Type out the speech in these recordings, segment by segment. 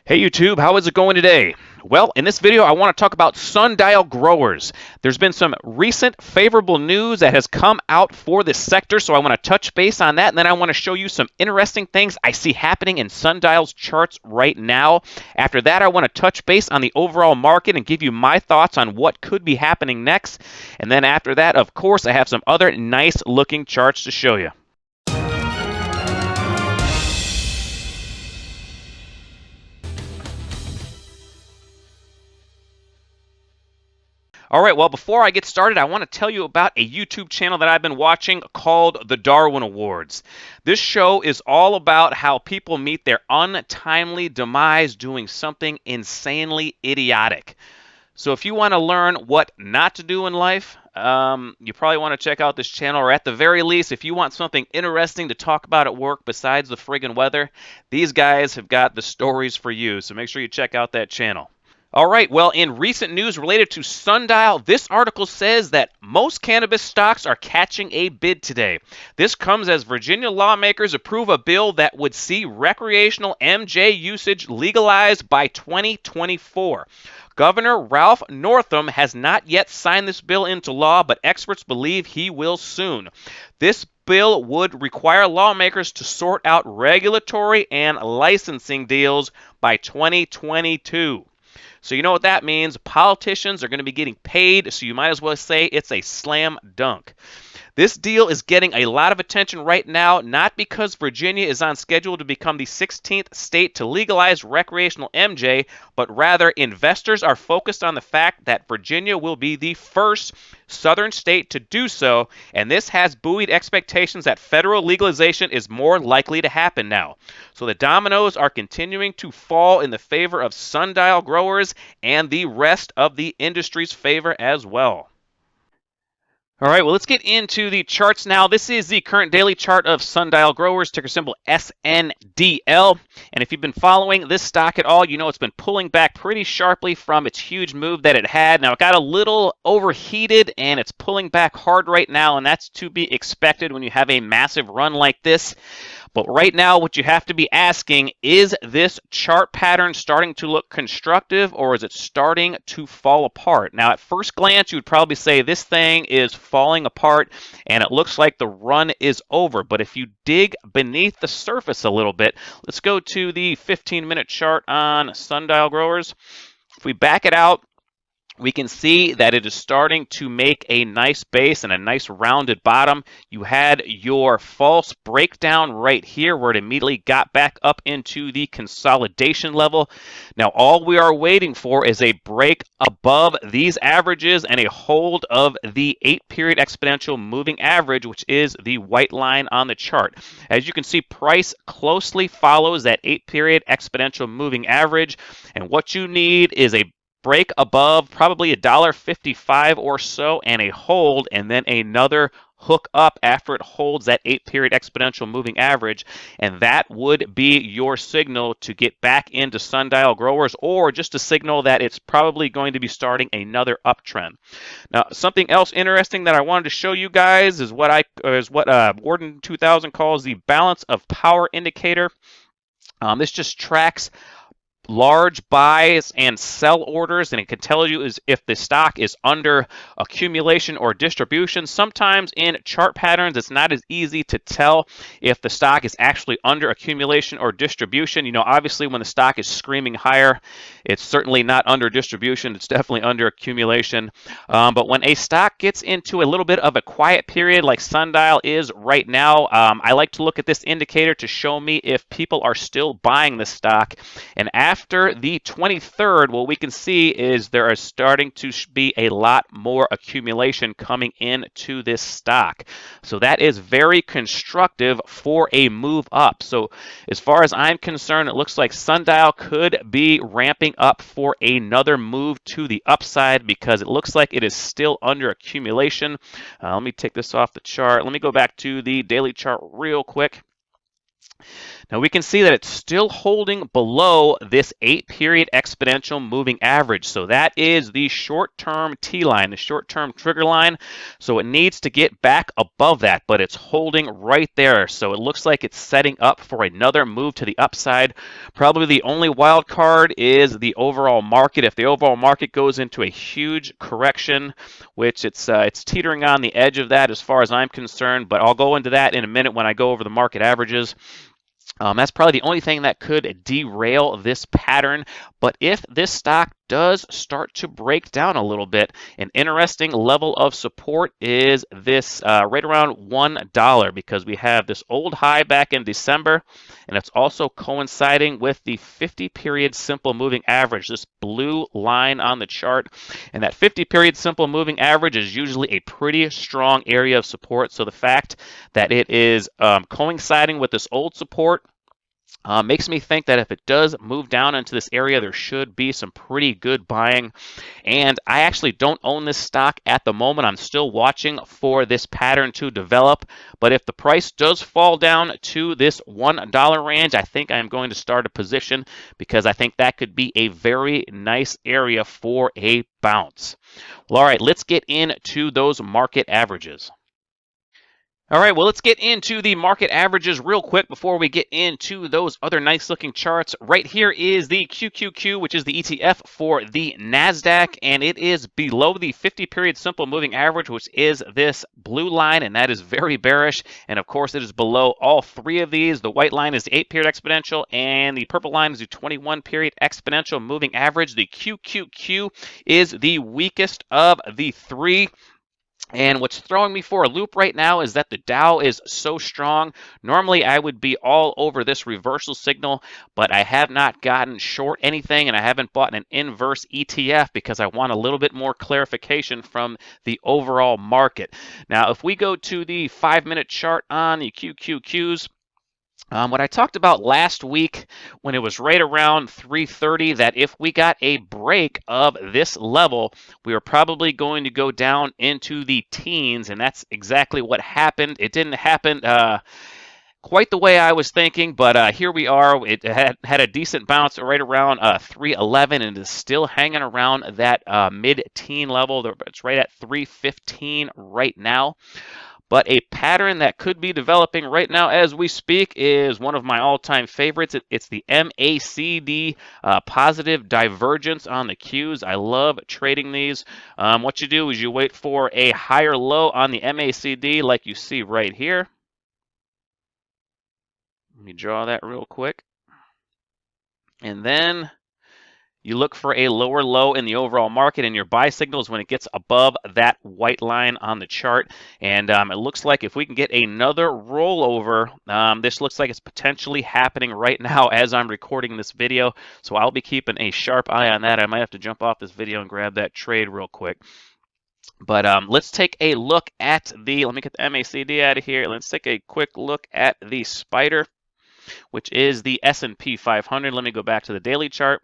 Hey YouTube, how is it going today? Well, in this video, I want to talk about sundial growers. There's been some recent favorable news that has come out for this sector, so I want to touch base on that, and then I want to show you some interesting things I see happening in sundial's charts right now. After that, I want to touch base on the overall market and give you my thoughts on what could be happening next. And then after that, of course, I have some other nice looking charts to show you. All right, well, before I get started, I want to tell you about a YouTube channel that I've been watching called the Darwin Awards. This show is all about how people meet their untimely demise doing something insanely idiotic. So if you want to learn what not to do in life, you probably want to check out this channel, or at the very least, if you want something interesting to talk about at work besides the friggin' weather, these guys have got the stories for you, so make sure you check out that channel. All right, well, in recent news related to Sundial, this article says that most cannabis stocks are catching a bid today. This comes as Virginia lawmakers approve a bill that would see recreational MJ usage legalized by 2024. Governor Ralph Northam has not yet signed this bill into law, but experts believe he will soon. This bill would require lawmakers to sort out regulatory and licensing deals by 2022. So you know what that means. Politicians are going to be getting paid, so you might as well say it's a slam dunk. This deal is getting a lot of attention right now, not because Virginia is on schedule to become the 16th state to legalize recreational MJ, but rather investors are focused on the fact that Virginia will be the first southern state to do so, and this has buoyed expectations that federal legalization is more likely to happen now. So the dominoes are continuing to fall in the favor of sundial growers and the rest of the industry's favor as well. All right, well, let's get into the charts now. This is the current daily chart of Sundial Growers, ticker symbol SNDL. And if you've been following this stock at all, you know it's been pulling back pretty sharply from its huge move that it had. Now, it got a little overheated, and it's pulling back hard right now, and that's to be expected when you have a massive run like this. But right now, what you have to be asking, is this chart pattern starting to look constructive, or is it starting to fall apart? Now, at first glance, you would probably say this thing is falling apart and it looks like the run is over. But if you dig beneath the surface a little bit, let's go to the 15-minute chart on sundial growers. If we back it out, we can see that it is starting to make a nice base and a nice rounded bottom. You had your false breakdown right here where it immediately got back up into the consolidation level. Now all we are waiting for is a break above these averages and a hold of the 8-period exponential moving average, which is the white line on the chart. As you can see, price closely follows that 8-period exponential moving average, and what you need is a break above probably $1.55 or so and a hold, and then another hook up after it holds that 8-period exponential moving average, and that would be your signal to get back into sundial growers, or just a signal that it's probably going to be starting another uptrend. Now, something else interesting that I wanted to show you guys is what Warden 2000 calls the balance of power indicator. This just tracks large buys and sell orders, and it can tell you if the stock is under accumulation or distribution. Sometimes in chart patterns, it's not as easy to tell if the stock is actually under accumulation or distribution. You know, obviously when the stock is screaming higher, it's certainly not under distribution. It's definitely under accumulation. But when a stock gets into a little bit of a quiet period like Sundial is right now, I like to look at this indicator to show me if people are still buying the stock. And after the 23rd, what we can see is there is starting to be a lot more accumulation coming into this stock. So that is very constructive for a move up. So as far as I'm concerned, it looks like Sundial could be ramping up for another move to the upside because it looks like it is still under accumulation. Let me take this off the chart. Let me go back to the daily chart real quick. Now we can see that it's still holding below this 8-period exponential moving average. So that is the short-term T line, the short-term trigger line. So it needs to get back above that, but it's holding right there. So it looks like it's setting up for another move to the upside. Probably the only wild card is the overall market. If the overall market goes into a huge correction, which it's teetering on the edge of that as far as I'm concerned, but I'll go into that in a minute when I go over the market averages. That's probably the only thing that could derail this pattern. But if this stock does start to break down a little bit, an interesting level of support is this right around $1, because we have this old high back in December, and it's also coinciding with the 50-period simple moving average, this blue line on the chart. And that 50-period simple moving average is usually a pretty strong area of support. So the fact that it is coinciding with this old support makes me think that if it does move down into this area, there should be some pretty good buying. And I actually don't own this stock at the moment. I'm still watching for this pattern to develop. But if the price does fall down to this $1 range, I think I'm going to start a position, because I think that could be a very nice area for a bounce. Well, all right, let's get into those market averages. All right, well, let's get into the market averages real quick before we get into those other nice looking charts. Right here is the QQQ, which is the ETF for the NASDAQ, and it is below the 50-period simple moving average, which is this blue line, and that is very bearish. And of course, it is below all three of these. The white line is the 8-period exponential, and the purple line is the 21-period exponential moving average. The QQQ is the weakest of the three. And what's throwing me for a loop right now is that the Dow is so strong. Normally, I would be all over this reversal signal, but I have not gotten short anything, and I haven't bought an inverse ETF because I want a little bit more clarification from the overall market. Now, if we go to the 5-minute chart on the QQQs, what I talked about last week when it was right around 330, that if we got a break of this level, we were probably going to go down into the teens, and that's exactly what happened. It didn't happen quite the way I was thinking, but here we are. It had a decent bounce right around 311, and is still hanging around that mid-teen level. It's right at 315 right now. But a pattern that could be developing right now as we speak is one of my all-time favorites. It's the MACD positive divergence on the Qs. I love trading these. What you do is you wait for a higher low on the MACD like you see right here. Let me draw that real quick. And then you look for a lower low in the overall market, and your buy signal is when it gets above that white line on the chart. And it looks like if we can get another rollover, this looks like it's potentially happening right now as I'm recording this video. So I'll be keeping a sharp eye on that. I might have to jump off this video and grab that trade real quick. But let's take a look at let me get the MACD out of here. Let's take a quick look at the spider, which is the S&P 500. Let me go back to the daily chart.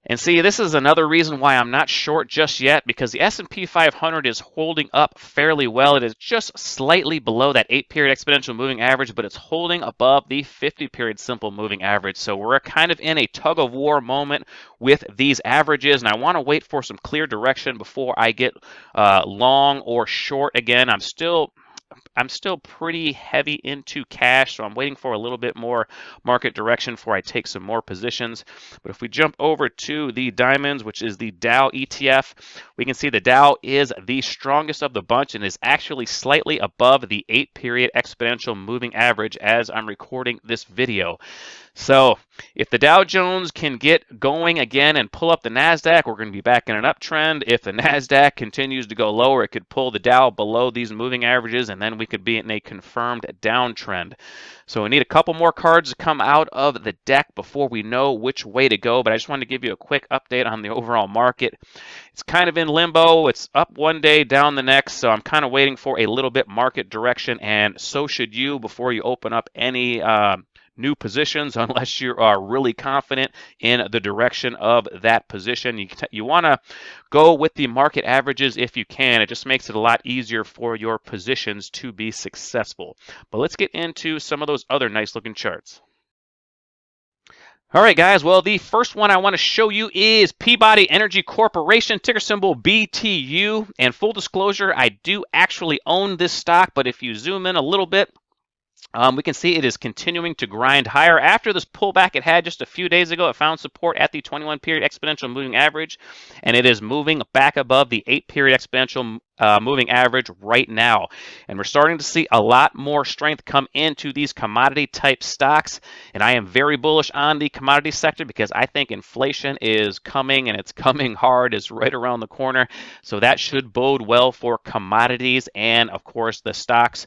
And see, this is another reason why I'm not short just yet, because the S&P 500 is holding up fairly well. It is just slightly below that 8-period exponential moving average, but it's holding above the 50-period simple moving average. So we're kind of in a tug-of-war moment with these averages, and I want to wait for some clear direction before I get long or short again. I'm still pretty heavy into cash, so I'm waiting for a little bit more market direction before I take some more positions. But if we jump over to the diamonds, which is the Dow ETF, we can see the Dow is the strongest of the bunch and is actually slightly above the 8-period exponential moving average as I'm recording this video. So if the Dow Jones can get going again and pull up the NASDAQ, we're going to be back in an uptrend. If the NASDAQ continues to go lower, it could pull the Dow below these moving averages, and then we could be in a confirmed downtrend. So we need a couple more cards to come out of the deck before we know which way to go. But I just wanted to give you a quick update on the overall market. It's kind of in limbo. It's up one day, down the next. So I'm kind of waiting for a little bit market direction, and so should you before you open up any new positions unless you are really confident in the direction of that position. You want to go with the market averages if you can. It just makes it a lot easier for your positions to be successful. But let's get into some of those other nice looking charts. All right, guys. Well, the first one I want to show you is Peabody Energy Corporation, ticker symbol BTU. And full disclosure, I do actually own this stock, but if you zoom in a little bit, we can see it is continuing to grind higher. After this pullback it had just a few days ago, it found support at the 21-period exponential moving average, and it is moving back above the 8-period exponential moving average right now. And we're starting to see a lot more strength come into these commodity type stocks. And I am very bullish on the commodity sector because I think inflation is coming, and it's coming hard, is right around the corner. So that should bode well for commodities, and of course the stocks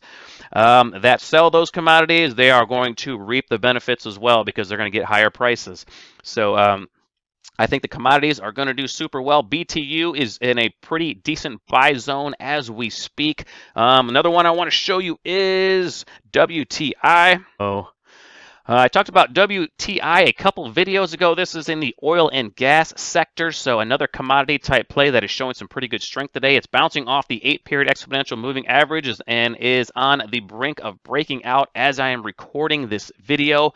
that sell those commodities, they are going to reap the benefits as well because they're going to get higher prices. So I think the commodities are going to do super well. BTU is in a pretty decent buy zone as we speak. Another one I want to show you is WTI. I talked about WTI a couple videos ago. This is in the oil and gas sector, so another commodity type play that is showing some pretty good strength today. It's bouncing off the 8-period exponential moving averages and is on the brink of breaking out as I am recording this video.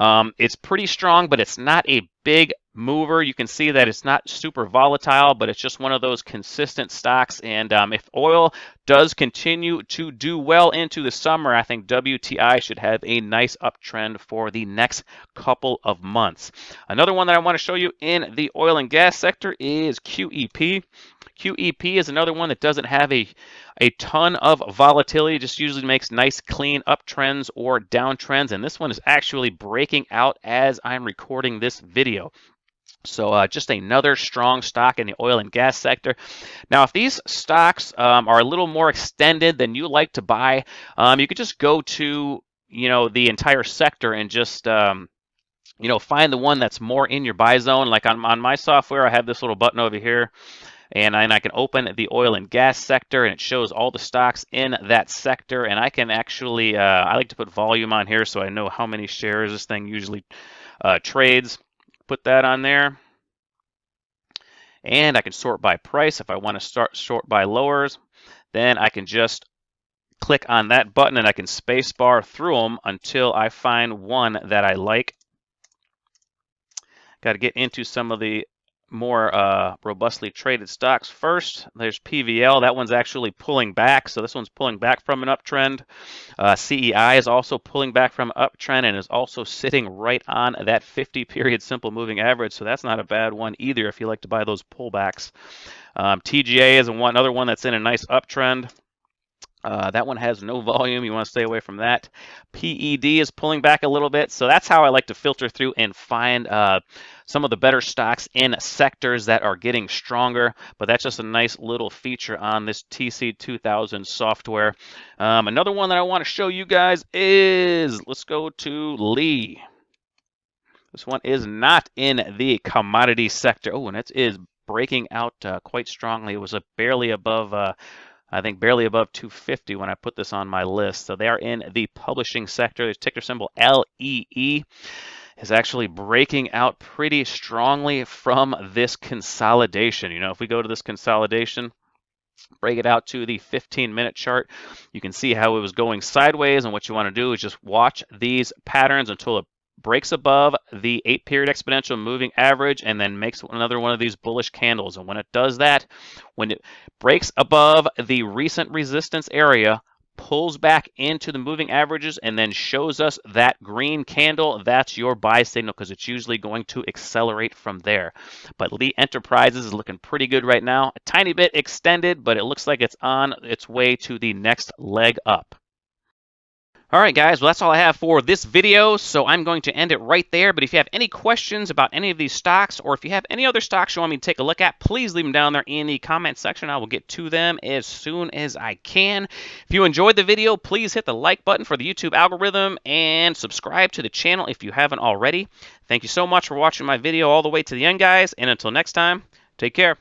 It's pretty strong, but it's not a big mover. You can see that it's not super volatile, but it's just one of those consistent stocks. And if oil does continue to do well into the summer, I think WTI should have a nice uptrend for the next couple of months. Another one that I want to show you in the oil and gas sector is QEP. QEP is another one that doesn't have a ton of volatility, just usually makes nice clean uptrends or downtrends, and this one is actually breaking out as I'm recording this video. So just another strong stock in the oil and gas sector. Now, if these stocks are a little more extended than you like to buy, you could just go to the entire sector and just find the one that's more in your buy zone. Like on my software, I have this little button over here. And I can open the oil and gas sector, and it shows all the stocks in that sector. And I can actually, I like to put volume on here so I know how many shares this thing usually trades. Put that on there. And I can sort by price. If I want to sort by lowers, then I can just click on that button and I can space bar through them until I find one that I like. Got to get into some of the more robustly traded stocks first. There's PVL. That one's actually pulling back. So this one's pulling back from an uptrend. CEI is also pulling back from an uptrend and is also sitting right on that 50-period simple moving average. So that's not a bad one either if you like to buy those pullbacks. TGA is another one that's in a nice uptrend. That one has no volume. You want to stay away from that. PED is pulling back a little bit. So that's how I like to filter through and find some of the better stocks in sectors that are getting stronger. But that's just a nice little feature on this TC2000 software. Another one that I want to show you guys is, let's go to Lee. This one is not in the commodity sector. Oh, and it is breaking out quite strongly. It was barely above I think barely above 250 when I put this on my list. So they are in the publishing sector. There's ticker symbol LEE. Is actually breaking out pretty strongly from this consolidation. If we go to this consolidation, break it out to the 15-minute chart, you can see how it was going sideways, and what you want to do is just watch these patterns until it breaks above the 8-period exponential moving average and then makes another one of these bullish candles. And when it does that, when it breaks above the recent resistance area, pulls back into the moving averages, and then shows us that green candle, that's your buy signal because it's usually going to accelerate from there. But Lee Enterprises is looking pretty good right now. A tiny bit extended, but it looks like it's on its way to the next leg up. All right, guys, well, that's all I have for this video, so I'm going to end it right there. But if you have any questions about any of these stocks, or if you have any other stocks you want me to take a look at, please leave them down there in the comment section. I will get to them as soon as I can. If you enjoyed the video, please hit the like button for the YouTube algorithm and subscribe to the channel if you haven't already. Thank you so much for watching my video all the way to the end, guys, and until next time, take care.